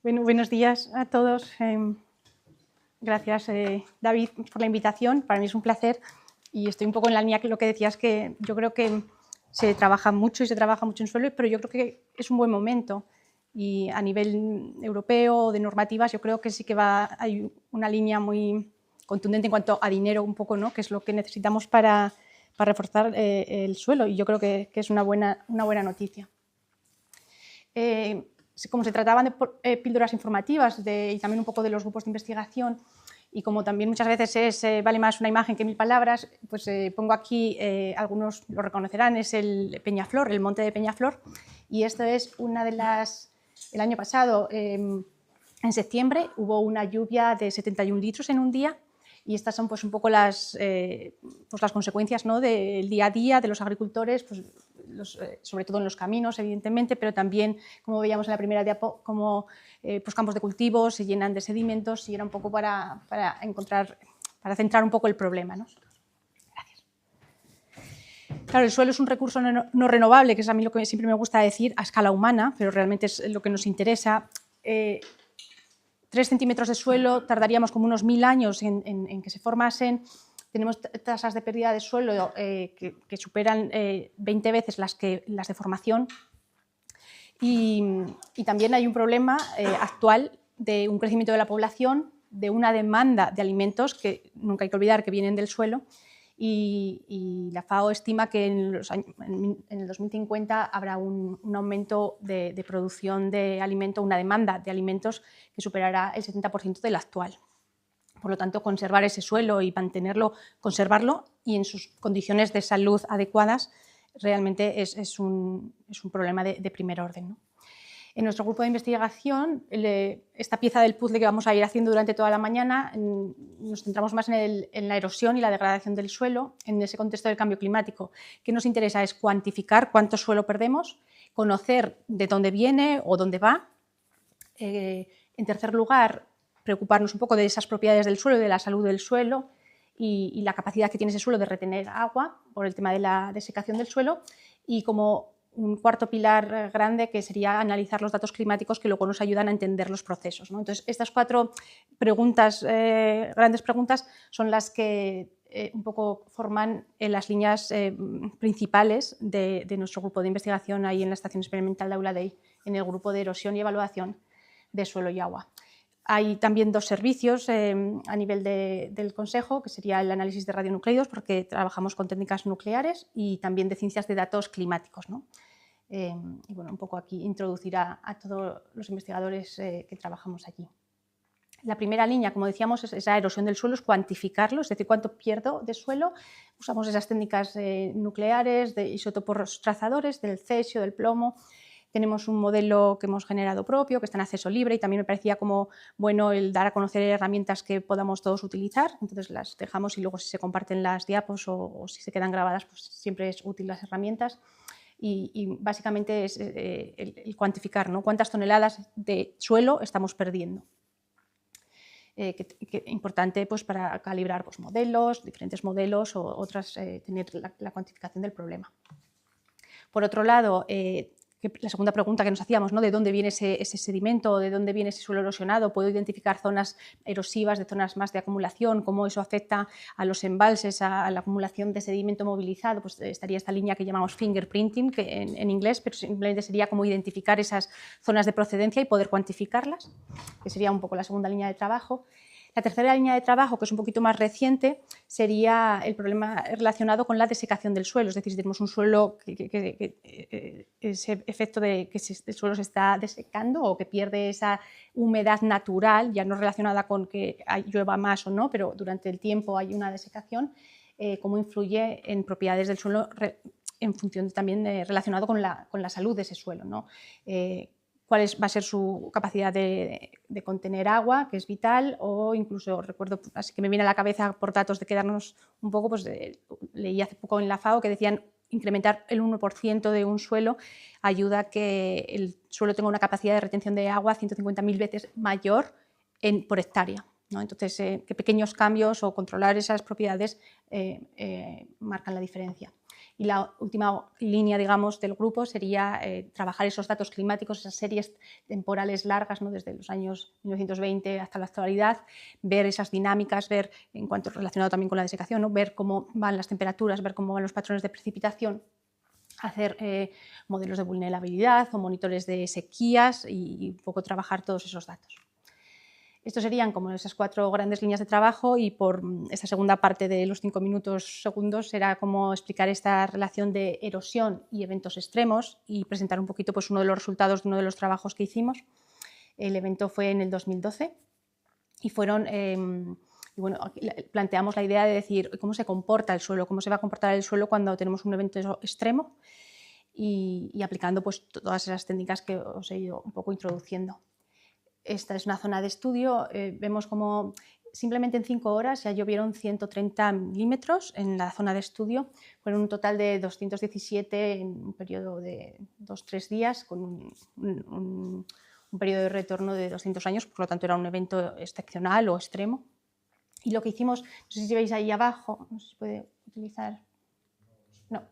Bueno, buenos días a todos. Gracias, David, por la invitación. Para mí es un placer y estoy un poco en la línea que lo que decías, que yo creo que se trabaja mucho y se trabaja mucho en suelo, pero yo creo que es un buen momento. Y a nivel europeo, de normativas, yo creo que sí que hay una línea muy contundente en cuanto a dinero, un poco, ¿no? Que es lo que necesitamos para reforzar el suelo. Y yo creo que es una buena noticia. Como se trataban de píldoras informativas y también un poco de los grupos de investigación, y como también muchas veces vale más una imagen que 1000 palabras, pues pongo aquí, algunos lo reconocerán, es el Peñaflor, el monte de Peñaflor, y esto es una de las... El año pasado, en septiembre, hubo una lluvia de 71 litros en un día, y estas son pues un poco las consecuencias, ¿no?, del día a día de los agricultores, pues, sobre todo en los caminos, evidentemente, pero también, como veíamos en la primera diapo, como pues campos de cultivo se llenan de sedimentos, y era un poco para centrar un poco el problema, ¿no? Gracias. Claro, el suelo es un recurso no renovable, que es a mí lo que siempre me gusta decir, a escala humana, pero realmente es lo que nos interesa. 3 centímetros de suelo tardaríamos como unos 1000 años en que se formasen. Tenemos tasas de pérdida de suelo que superan 20 veces las de formación. Y también hay un problema actual de un crecimiento de la población, de una demanda de alimentos que nunca hay que olvidar que vienen del suelo. Y la FAO estima que en el 2050 habrá un aumento de producción de alimentos, una demanda de alimentos que superará el 70% del actual. Por lo tanto, conservar ese suelo y mantenerlo, conservarlo y en sus condiciones de salud adecuadas realmente es un problema de primer orden, ¿no? En nuestro grupo de investigación, esta pieza del puzzle que vamos a ir haciendo durante toda la mañana, nos centramos más en la erosión y la degradación del suelo en ese contexto del cambio climático. ¿Qué nos interesa? Es cuantificar cuánto suelo perdemos, conocer de dónde viene o dónde va. En tercer lugar, preocuparnos un poco de esas propiedades del suelo y de la salud del suelo y la capacidad que tiene ese suelo de retener agua por el tema de la desecación del suelo. Y como un cuarto pilar grande, que sería analizar los datos climáticos que luego nos ayudan a entender los procesos, ¿no? Entonces, estas 4 preguntas, grandes preguntas, son las que un poco forman las líneas principales de nuestro grupo de investigación ahí en la Estación Experimental de Aula Dei, en el grupo de erosión y evaluación de suelo y agua. Hay también 2 servicios a nivel del Consejo, que sería el análisis de radionucleidos, porque trabajamos con técnicas nucleares, y también de ciencias de datos climáticos, ¿no? Y bueno, un poco aquí introducir a todos los investigadores que trabajamos allí. La primera línea, como decíamos, es esa erosión del suelo, es cuantificarlo, es decir, cuánto pierdo de suelo. Usamos esas técnicas nucleares, de isótopos trazadores, del cesio, del plomo. Tenemos un modelo que hemos generado propio, que está en acceso libre, y también me parecía como bueno el dar a conocer herramientas que podamos todos utilizar. Entonces las dejamos, y luego si se comparten las diapos o si se quedan grabadas, pues siempre es útil las herramientas. Y básicamente es el cuantificar, ¿no?, cuántas toneladas de suelo estamos perdiendo. Importante pues, para calibrar pues, modelos, diferentes modelos, o otras, tener la cuantificación del problema. Por otro lado, la segunda pregunta que nos hacíamos, ¿no?, de dónde viene ese sedimento, de dónde viene ese suelo erosionado. ¿Puedo identificar zonas erosivas de zonas más de acumulación? ¿Cómo eso afecta a los embalses, a la acumulación de sedimento movilizado? Pues estaría esta línea que llamamos fingerprinting, que en inglés, pero simplemente sería como identificar esas zonas de procedencia y poder cuantificarlas, que sería un poco la segunda línea de trabajo. La tercera línea de trabajo, que es un poquito más reciente, sería el problema relacionado con la desecación del suelo. Es decir, si tenemos un suelo ese efecto de que el suelo se está desecando o que pierde esa humedad natural, ya no relacionada con que llueva más o no, pero durante el tiempo hay una desecación, cómo influye en propiedades del suelo en función también relacionado con la salud de ese suelo, ¿no? Cuál va a ser su capacidad de contener agua, que es vital, o incluso, recuerdo, así que me viene a la cabeza por datos de quedarnos un poco, pues leí hace poco en la FAO que decían incrementar el 1% de un suelo ayuda a que el suelo tenga una capacidad de retención de agua 150.000 veces mayor por hectárea, ¿no? Entonces, que pequeños cambios o controlar esas propiedades marcan la diferencia. Y la última línea, digamos, del grupo sería trabajar esos datos climáticos, esas series temporales largas, ¿no? Desde los años 1920 hasta la actualidad, ver esas dinámicas, ver, en cuanto relacionado también con la desecación, ¿no? Ver cómo van las temperaturas, ver cómo van los patrones de precipitación, hacer modelos de vulnerabilidad o monitores de sequías y un poco trabajar todos esos datos. Estos serían como esas 4 grandes líneas de trabajo y por esta segunda parte de los 5 minutos segundos será como explicar esta relación de erosión y eventos extremos y presentar un poquito pues, uno de los resultados de uno de los trabajos que hicimos. El evento fue en el 2012 y fueron... Y bueno, planteamos la idea de decir cómo se comporta el suelo, cómo se va a comportar el suelo cuando tenemos un evento extremo y aplicando pues, todas esas técnicas que os he ido un poco introduciendo. Esta es una zona de estudio, vemos como simplemente en 5 horas ya llovieron 130 milímetros en la zona de estudio, fueron un total de 217 en un periodo de 2-3 días, con un periodo de retorno de 200 años, por lo tanto era un evento excepcional o extremo. Y lo que hicimos, no sé si veis ahí abajo, no sé si se puede utilizar, no,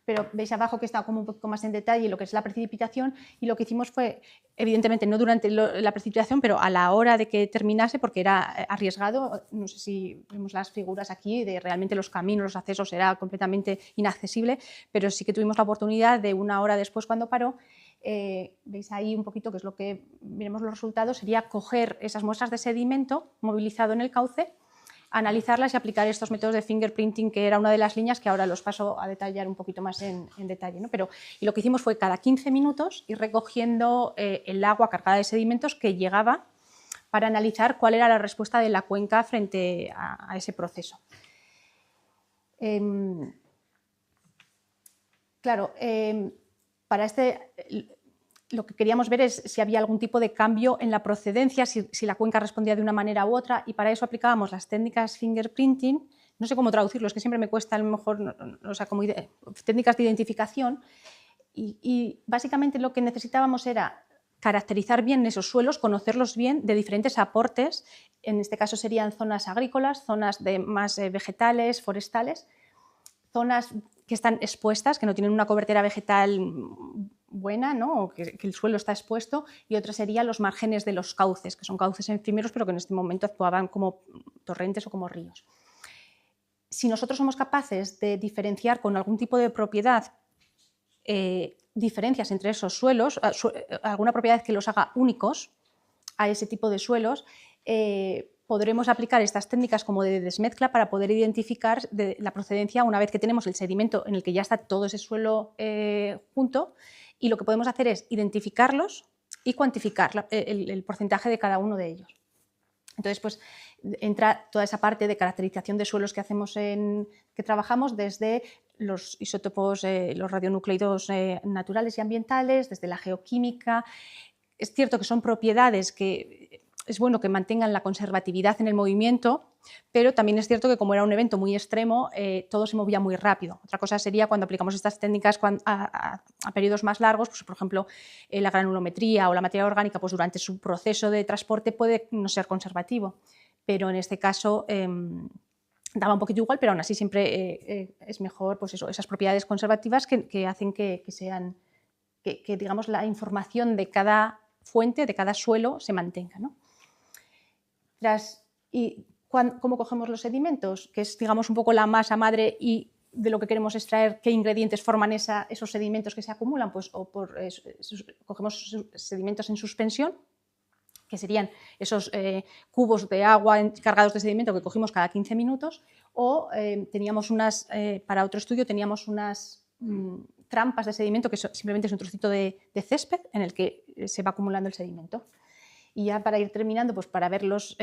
pero veis abajo que está como un poco más en detalle lo que es la precipitación y lo que hicimos fue, evidentemente no durante la precipitación, pero a la hora de que terminase, porque era arriesgado, no sé si vemos las figuras aquí, de realmente los caminos, los accesos, era completamente inaccesible, pero sí que tuvimos la oportunidad de 1 hora después cuando paró, veis ahí un poquito que es lo que veremos los resultados, sería coger esas muestras de sedimento movilizado en el cauce, analizarlas y aplicar estos métodos de fingerprinting, que era una de las líneas que ahora los paso a detallar un poquito más en detalle, ¿no? Y lo que hicimos fue cada 15 minutos ir recogiendo el agua cargada de sedimentos que llegaba para analizar cuál era la respuesta de la cuenca frente a ese proceso. Claro, para lo que queríamos ver es si había algún tipo de cambio en la procedencia, si la cuenca respondía de una manera u otra, y para eso aplicábamos las técnicas fingerprinting, no sé cómo traducirlo, es que siempre me cuesta a lo mejor, o sea, como técnicas de identificación, y básicamente lo que necesitábamos era caracterizar bien esos suelos, conocerlos bien de diferentes aportes, en este caso serían zonas agrícolas, zonas de más vegetales, forestales, zonas que están expuestas, que no tienen una cobertura vegetal buena, ¿no? O que el suelo está expuesto, y otra sería los márgenes de los cauces, que son cauces efímeros, pero que en este momento actuaban como torrentes o como ríos. Si nosotros somos capaces de diferenciar con algún tipo de propiedad diferencias entre esos suelos, alguna propiedad que los haga únicos a ese tipo de suelos, podremos aplicar estas técnicas como de desmezcla para poder identificar la procedencia una vez que tenemos el sedimento en el que ya está todo ese suelo junto, y lo que podemos hacer es identificarlos y cuantificar el porcentaje de cada uno de ellos. Entonces, pues entra toda esa parte de caracterización de suelos que hacemos que trabajamos desde los isótopos, los radionucleidos naturales y ambientales, desde la geoquímica. Es cierto que son propiedades que es bueno que mantengan la conservatividad en el movimiento, pero también es cierto que como era un evento muy extremo, todo se movía muy rápido. Otra cosa sería cuando aplicamos estas técnicas a periodos más largos, pues, por ejemplo, la granulometría o la materia orgánica, pues durante su proceso de transporte puede no ser conservativo, pero en este caso daba un poquito igual, pero aún así siempre es mejor pues eso, esas propiedades conservativas que hacen que digamos, la información de cada fuente, de cada suelo, se mantenga, ¿no? ¿Cómo cogemos los sedimentos? Que es, digamos, un poco la masa madre y de lo que queremos extraer qué ingredientes forman esos sedimentos que se acumulan, pues cogemos sedimentos en suspensión, que serían esos cubos de agua cargados de sedimento que cogimos cada 15 minutos, o teníamos para otro estudio teníamos unas trampas de sedimento que simplemente es un trocito de césped en el que se va acumulando el sedimento. Y ya para ir terminando, pues para ver los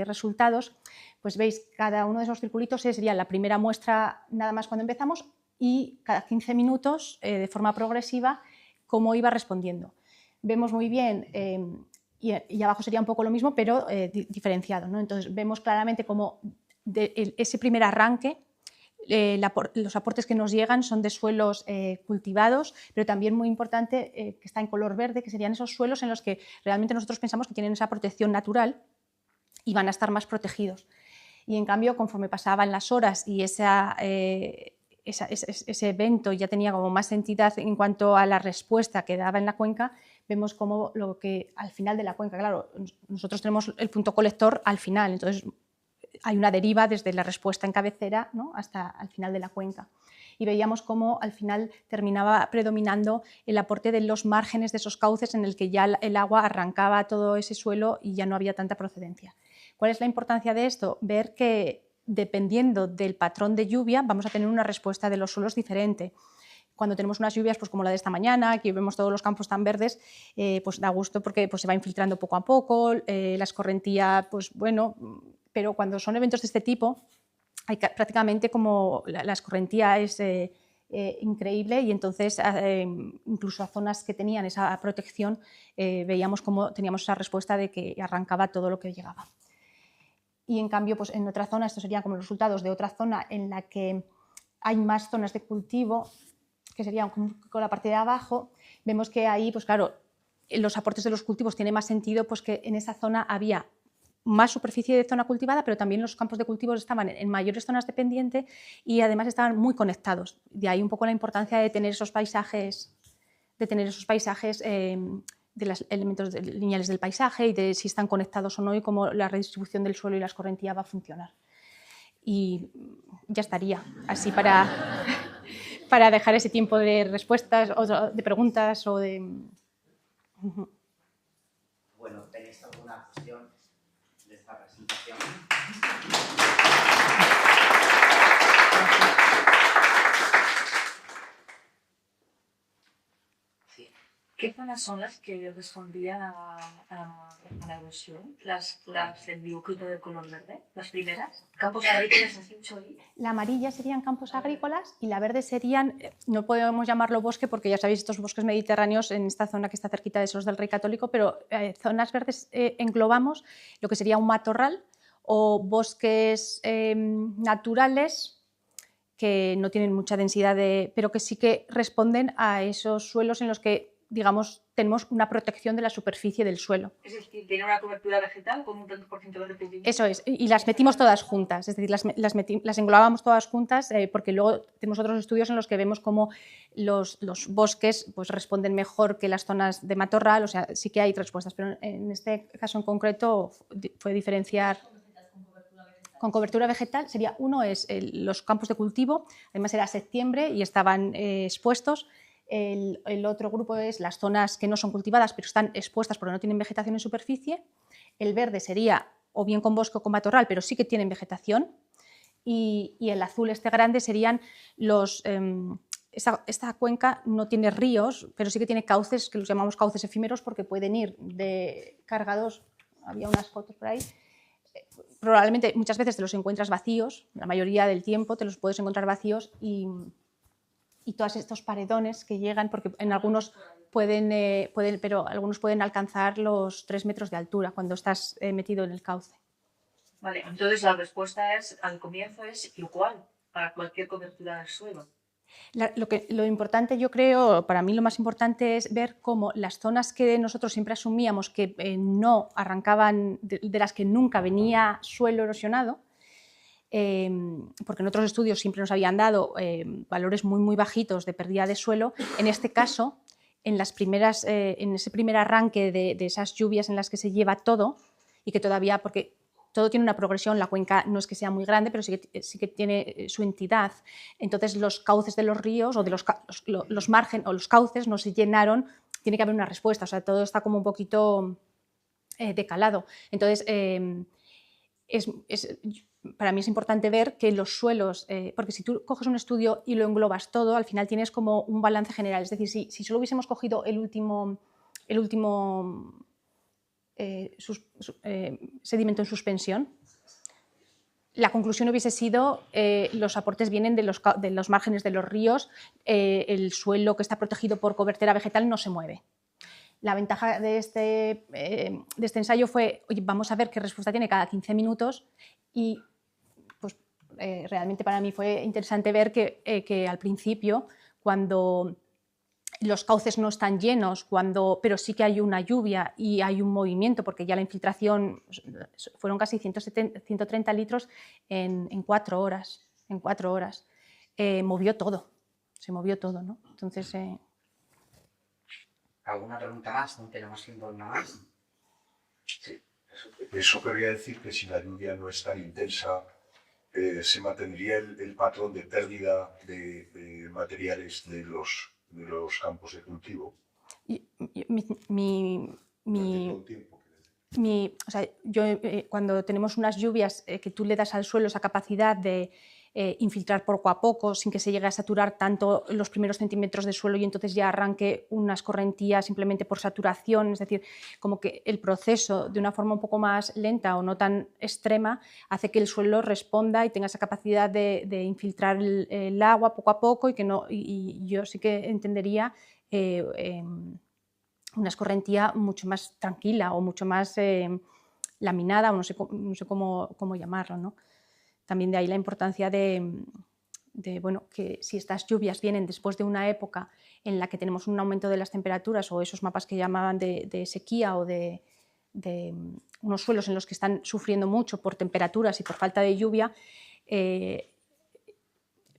resultados, pues veis cada uno de esos circulitos sería la primera muestra nada más cuando empezamos y cada 15 minutos de forma progresiva cómo iba respondiendo. Vemos muy bien, y abajo sería un poco lo mismo, pero diferenciado, ¿no? Entonces vemos claramente cómo ese primer arranque, los aportes que nos llegan son de suelos cultivados, pero también muy importante que está en color verde, que serían esos suelos en los que realmente nosotros pensamos que tienen esa protección natural y van a estar más protegidos. Y en cambio, conforme pasaban las horas y ese ese evento ya tenía como más entidad en cuanto a la respuesta que daba en la cuenca, vemos como lo que al final de la cuenca, claro, nosotros tenemos el punto colector al final, entonces hay una deriva desde la respuesta en cabecera, ¿no?, hasta al final de la cuenca. Y veíamos cómo al final terminaba predominando el aporte de los márgenes de esos cauces en el que ya el agua arrancaba todo ese suelo y ya no había tanta procedencia. ¿Cuál es la importancia de esto? Ver que dependiendo del patrón de lluvia vamos a tener una respuesta de los suelos diferente. Cuando tenemos unas lluvias pues como la de esta mañana, aquí vemos todos los campos tan verdes, pues da gusto porque pues se va infiltrando poco a poco, la escorrentía, pues bueno, pero cuando son eventos de este tipo, hay prácticamente como la escorrentía es increíble y entonces incluso a zonas que tenían esa protección veíamos cómo teníamos esa respuesta de que arrancaba todo lo que llegaba. Y en cambio, pues en otra zona, estos serían como los resultados de otra zona en la que hay más zonas de cultivo, que serían con la parte de abajo, vemos que ahí, pues claro, los aportes de los cultivos tiene más sentido, pues que en esa zona había más superficie de zona cultivada, pero también los campos de cultivos estaban en mayores zonas de pendiente y además estaban muy conectados. De ahí un poco la importancia de tener esos paisajes, de los elementos lineales del paisaje y de si están conectados o no y cómo la redistribución del suelo y la escorrentía va a funcionar. Y ya estaría, así para dejar ese tiempo de respuestas o de preguntas o de... Bueno, ¿tenéis alguna cuestión de esta presentación? Sí. ¿Qué zonas son las que respondían a la erosión? ¿Las del dibujito de color verde? ¿Las primeras? ¿Campos agrícolas has dicho ahí? La amarilla serían campos agrícolas y la verde serían, no podemos llamarlo bosque porque ya sabéis, estos bosques mediterráneos en esta zona que está cerquita de esos del Rey Católico, pero zonas verdes englobamos lo que sería un matorral o bosques naturales que no tienen mucha densidad, pero que sí que responden a esos suelos en los que, digamos, tenemos una protección de la superficie del suelo. Es decir, tiene una cobertura vegetal con un tanto por ciento de recubrimiento. Eso es, y las metimos todas juntas, es decir, las englobábamos todas juntas porque luego tenemos otros estudios en los que vemos cómo los bosques pues, responden mejor que las zonas de matorral, o sea, sí que hay respuestas, pero en este caso en concreto fue diferenciar. Con cobertura vegetal sería uno es los campos de cultivo, además era septiembre y estaban expuestos. El otro grupo es las zonas que no son cultivadas pero están expuestas porque no tienen vegetación en superficie. El verde sería o bien con bosque o con matorral, pero sí que tienen vegetación. Y el azul este grande serían los... Esta cuenca no tiene ríos, pero sí que tiene cauces, que los llamamos cauces efímeros porque pueden ir de cargados, había unas fotos por ahí, probablemente muchas veces te los encuentras vacíos, la mayoría del tiempo te los puedes encontrar vacíos y todos estos paredones que llegan, porque en algunos pero algunos pueden alcanzar los 3 metros de altura cuando estás metido en el cauce. Vale, entonces la respuesta al comienzo es igual para cualquier cobertura del suelo. Lo importante, yo creo, para mí lo más importante es ver cómo las zonas que nosotros siempre asumíamos que no arrancaban, de las que nunca venía suelo erosionado, porque en otros estudios siempre nos habían dado valores muy, muy bajitos de pérdida de suelo, en este caso, en ese primer arranque de esas lluvias en las que se lleva todo, y que todavía, porque todo tiene una progresión, la cuenca no es que sea muy grande, pero sí que tiene su entidad. Entonces los cauces de los ríos o de los márgenes o los cauces no se llenaron, tiene que haber una respuesta, o sea, todo está como un poquito decalado. Entonces, para mí es importante ver que los suelos, porque si tú coges un estudio y lo englobas todo, al final tienes como un balance general. Es decir, si solo hubiésemos cogido el último sedimento en suspensión, la conclusión hubiese sido los aportes vienen de los márgenes de los ríos, el suelo que está protegido por cobertura vegetal no se mueve. La ventaja de este ensayo fue, oye, vamos a ver qué respuesta tiene cada 15 minutos y pues, realmente para mí fue interesante ver que al principio, cuando los cauces no están llenos, pero sí que hay una lluvia y hay un movimiento, porque ya la infiltración fueron casi 130 litros en 4 horas. movió todo, se movió todo, ¿no? Entonces... ¿Alguna pregunta más? ¿No tenemos tiempo una más? Sí. Eso querría decir que si la lluvia no es tan intensa, se mantendría el patrón de pérdida de materiales de los campos de cultivo. O sea, cuando tenemos unas lluvias que tú le das al suelo esa capacidad de infiltrar poco a poco sin que se llegue a saturar tanto los primeros centímetros de suelo y entonces ya arranque una escorrentía simplemente por saturación, es decir, como que el proceso de una forma un poco más lenta o no tan extrema hace que el suelo responda y tenga esa capacidad de infiltrar el agua poco a poco y yo sí que entendería una escorrentía mucho más tranquila o mucho más laminada, o no sé cómo llamarlo, ¿no? También de ahí la importancia de bueno, que si estas lluvias vienen después de una época en la que tenemos un aumento de las temperaturas o esos mapas que llamaban de sequía o de unos suelos en los que están sufriendo mucho por temperaturas y por falta de lluvia,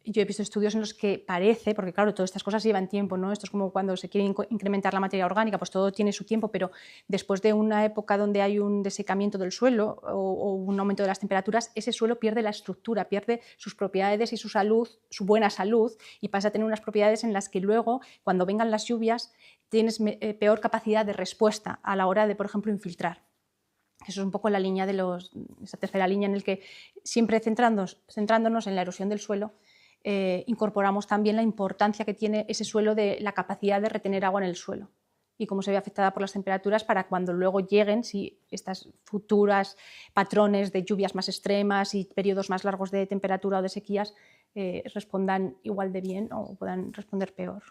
yo he visto estudios en los que parece, porque claro, todas estas cosas llevan tiempo, ¿no? Esto es como cuando se quiere incrementar la materia orgánica, pues todo tiene su tiempo, pero después de una época donde hay un desecamiento del suelo o un aumento de las temperaturas, ese suelo pierde la estructura, pierde sus propiedades y su salud, su buena salud, y pasa a tener unas propiedades en las que luego, cuando vengan las lluvias, tienes peor capacidad de respuesta a la hora de, por ejemplo, infiltrar. Eso es un poco la línea de esa tercera línea en la que siempre centrándonos en la erosión del suelo, incorporamos también la importancia que tiene ese suelo de la capacidad de retener agua en el suelo y cómo se ve afectada por las temperaturas para cuando luego lleguen, si estas futuras patrones de lluvias más extremas y periodos más largos de temperatura o de sequías respondan igual de bien o puedan responder peor.